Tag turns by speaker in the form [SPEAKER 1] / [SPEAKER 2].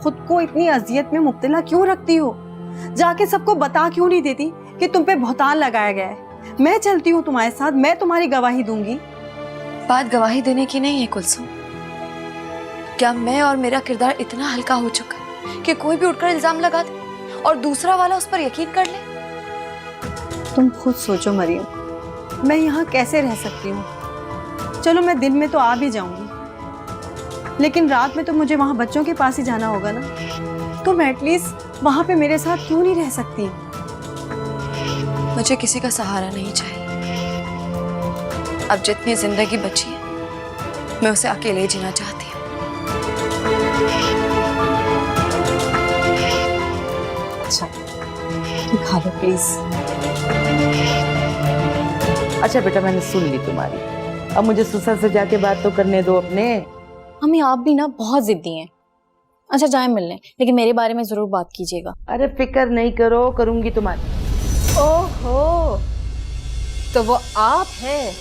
[SPEAKER 1] खुद को इतनी अजियत में मुब्तला क्यों रखती हो? जाके सबको बता क्यों नहीं देती कि तुम पे बहुतान लगाया गया है? मैं चलती हूँ तुम्हारे साथ, मैं तुम्हारी गवाही दूंगी।
[SPEAKER 2] बात गवाही देने की नहीं है कुलसुम। क्या मैं और मेरा किरदार इतना हल्का हो चुका है कि कोई भी उठकर इल्जाम लगा दे और दूसरा वाला उस पर यकीन कर ले?
[SPEAKER 1] तुम खुद सोचो मरियम, मैं यहाँ कैसे रह सकती हूँ? चलो मैं दिन में तो आ भी जाऊंगी, लेकिन रात में तो मुझे वहाँ बच्चों के पास ही जाना होगा ना। तुम एटलीस्ट वहाँ पे मेरे साथ क्यों नहीं रह सकती?
[SPEAKER 2] मुझे किसी का सहारा नहीं चाहिए। अब जितनी जिंदगी बची है मैं उसे अकेले जीना चाहती हूँ।
[SPEAKER 1] अच्छा, खा लो प्लीज।
[SPEAKER 3] अच्छा बेटा, मैंने सुन ली तुम्हारी। अब मुझे ससुर से जाके बात तो करने दो अपने।
[SPEAKER 4] हमें आप भी ना बहुत जिद्दी हैं। अच्छा जाए मिलने, लेकिन मेरे बारे में जरूर बात कीजिएगा।
[SPEAKER 3] अरे फिक्र नहीं करो, करूंगी तुम्हारी।
[SPEAKER 5] ओहो, तो वो आप हैं